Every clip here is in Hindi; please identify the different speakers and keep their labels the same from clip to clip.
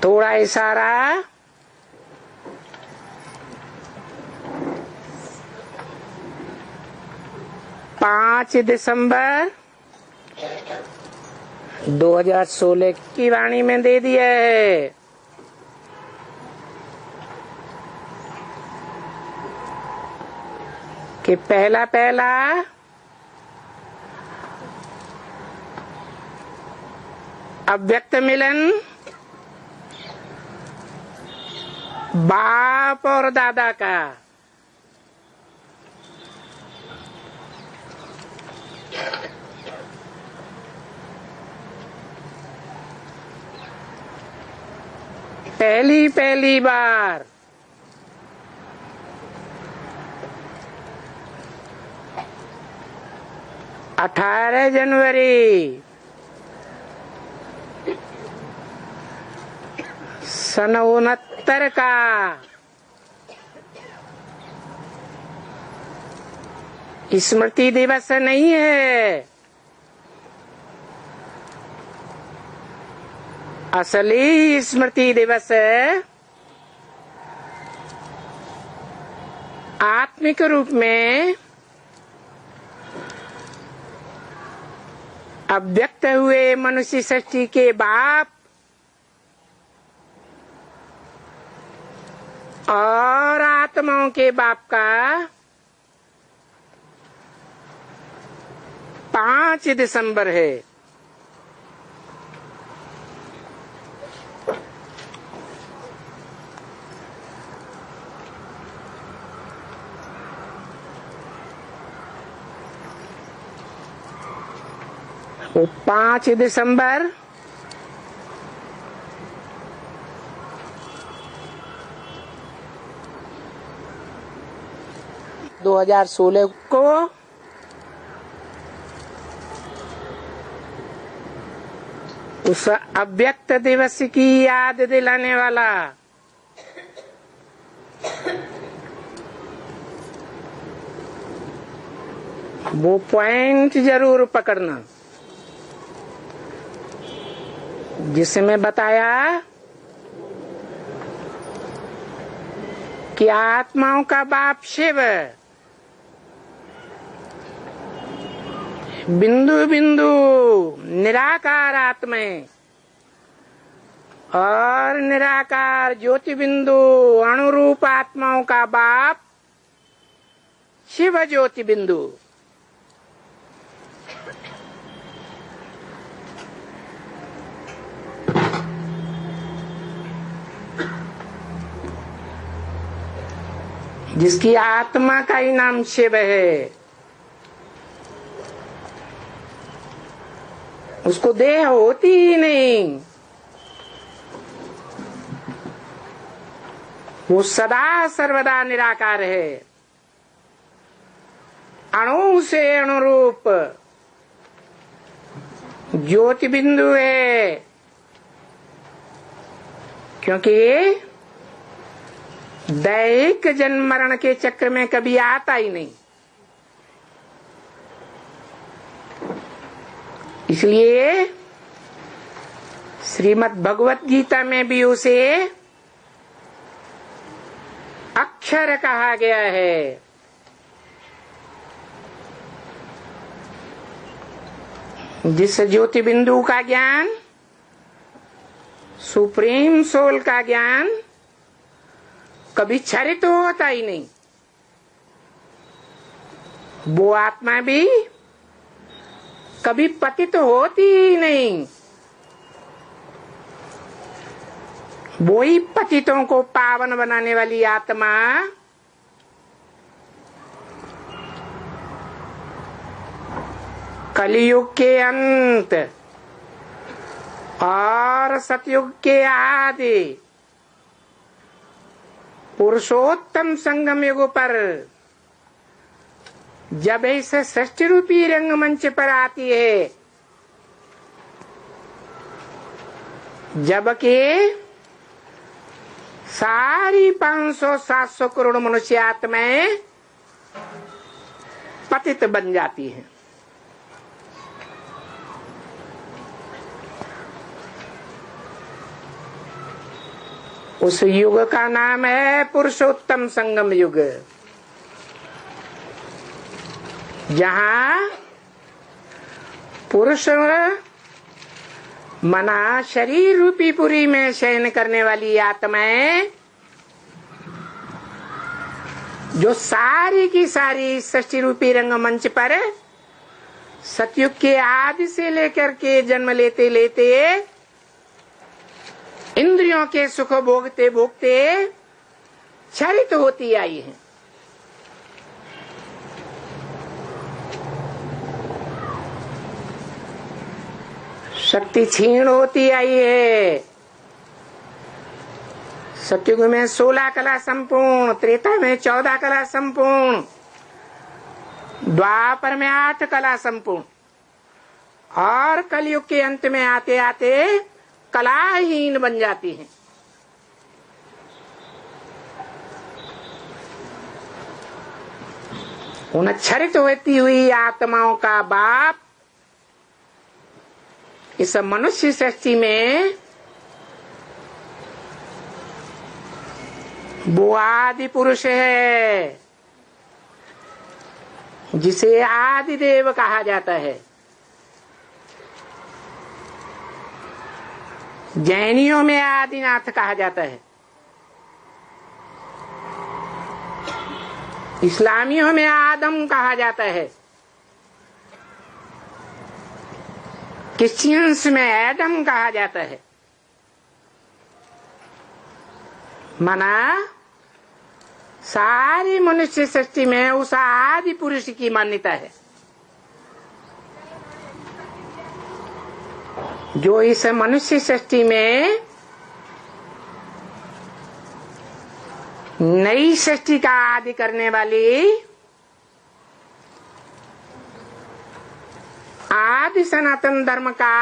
Speaker 1: थोड़ा इशारा। 5 दिसंबर 2016 की वाणी में दे दिया है कि पहला अव्यक्त मिलन बाप और दादा का, पहली बार अठारह जनवरी सन 69 का स्मृति दिवस नहीं है, असली स्मृति दिवस आत्मिक रूप में अव्यक्त हुए मनुष्य सृष्टि के बाप और आत्माओं के बाप का 5 दिसंबर है। वो 5 दिसंबर दो 2016 को उस अव्यक्त दिवस की याद दिलाने वाला वो पॉइंट जरूर पकड़ना जिसमें बताया कि आत्माओं का बाप शिव बिंदु बिंदु निराकार आत्माएं और निराकार ज्योति बिंदु अणुरूप आत्माओं का बाप शिव ज्योति बिंदु। जिसकी आत्मा का ही नाम शिव है, उसको देह होती ही नहीं, वो सदा सर्वदा निराकार है, अणु से अणुरूप ज्योति बिंदु है, क्योंकि दैहिक जन्म मरण के चक्र में कभी आता ही नहीं। इसलिए श्रीमद् भगवत गीता में भी उसे अक्षर कहा गया है। जिस ज्योति बिंदु का ज्ञान, सुप्रीम सोल का ज्ञान कभी क्षरित होता ही नहीं, वो आत्मा भी कभी पतित होती ही नहीं। वो ही पतितों को पावन बनाने वाली आत्मा कलियुग के अंत और सतयुग के आदि पुरुषोत्तम संगम युग पर जब इस सृष्टि रूपी रंगमंच पर आती है, जबकि सारी 500-700 करोड़ मनुष्य आत्माएं पतित बन जाती हैं। उस युग का नाम है पुरुषोत्तम संगम युग, जहां पुरुष मना शरीर रूपी पुरी में शयन करने वाली आत्माएं, जो सारी की सारी सृष्टि रूपी रंगमंच पर सतयुग के आदि से लेकर के जन्म लेते लेते इंद्रियों के सुख भोगते भोगते क्षरित होती आई हैं। शक्ति क्षीण होती आई है। सतयुग में 16 कला संपूर्ण, त्रेता में 14 कला संपूर्ण, द्वापर में 8 कला संपूर्ण, और कलयुग के अंत में आते आते कलाहीन बन जाती हैं। उन क्षरित होती हुई आत्माओं का बाप इस मनुष्य सृष्टि में वो आदि पुरुष है, जिसे आदि देव कहा जाता है। जैनियों में आदिनाथ कहा जाता है, इस्लामियों में आदम कहा जाता है, क्रिश्चियंस में एडम कहा जाता है। माना सारी मनुष्य सृष्टि में उस आदि पुरुष की मान्यता है, जो इस मनुष्य सृष्टि में नई सृष्टि का आदि करने वाली आदि सनातन धर्म का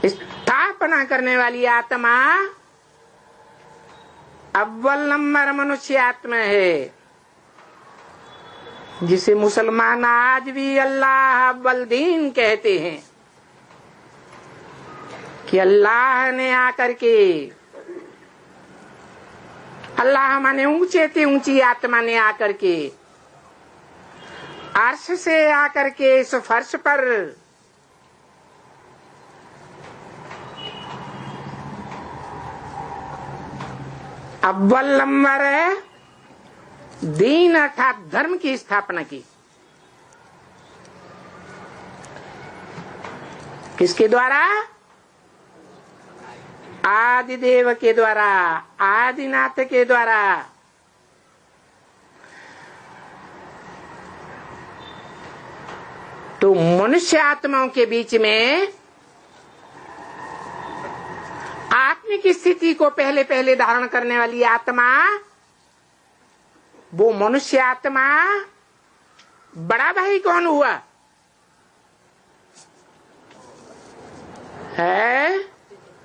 Speaker 1: स्थापना करने वाली आत्मा अव्वल नंबर मनुष्य आत्मा है, जिसे मुसलमान आज भी अल्लाह अव्वल दीन कहते हैं। कि अल्लाह ने आकर के, अल्लाह माने ऊंचे से ऊंची आत्मा ने आकर के अर्श से आकर के इस फर्श पर अव्वल नंबर दीन अर्थात धर्म की स्थापना की। किसके द्वारा? आदिदेव के द्वारा, आदिनाथ के द्वारा। तो मनुष्य आत्माओं के बीच में आत्मिक स्थिति को पहले पहले धारण करने वाली आत्मा, वो मनुष्य आत्मा बड़ा भाई कौन हुआ है?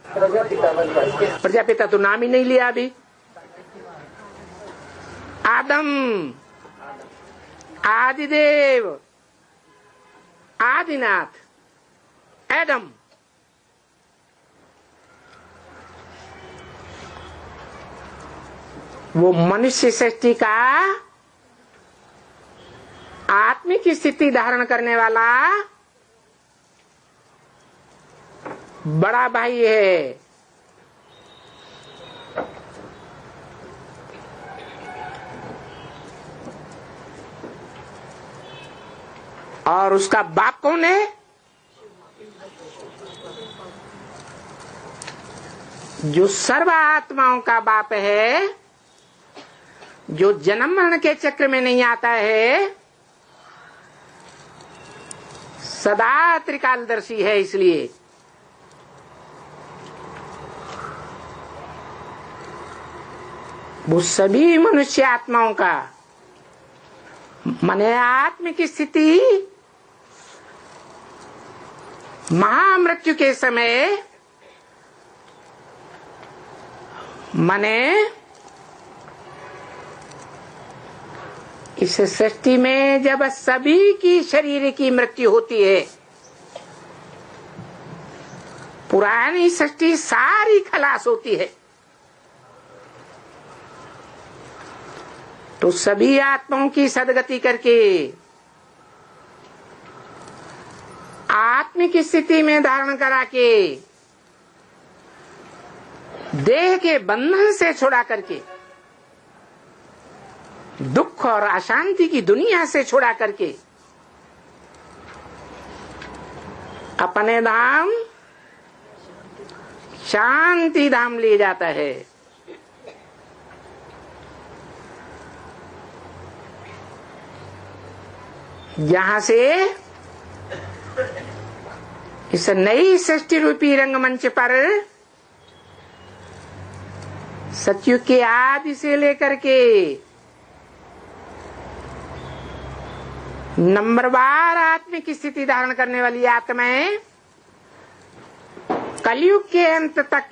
Speaker 1: प्रजापिता तो नाम ही नहीं लिया अभी। आदम, आदिदेव, आदिनाथ, एडम। वो मनुष्य सृष्टि का आत्मिक स्थिति धारण करने वाला बड़ा भाई है। और उसका बाप कौन है? जो सर्व आत्माओं का बाप है, जो जन्म मरण के चक्र में नहीं आता है, सदा त्रिकालदर्शी है। इसलिए वो सभी मनुष्य आत्माओं का माने आत्मिक स्थिति महामृत्यु के समय माने इस सृष्टि में जब सभी की शरीर की मृत्यु होती है, पुरानी सृष्टि सारी खलास होती है तो सभी आत्माओं की सदगति करके आत्मिक स्थिति में धारण करा के देह के बंधन से छुड़ा करके दुख और अशांति की दुनिया से छुड़ा करके अपने धाम शांति धाम ले जाता है। जहां से इस नई सृष्टि रूपी रंगमंच पर सतयुग के आदि से लेकर के नंबरवार आत्मिक स्थिति धारण करने वाली आत्माएं कलयुग के अंत तक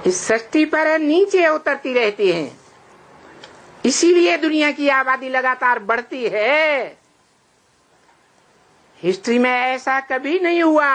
Speaker 1: इस सृष्टि पर नीचे उतरती रहती हैं। इसीलिए दुनिया की आबादी लगातार बढ़ती है। हिस्ट्री में ऐसा कभी नहीं हुआ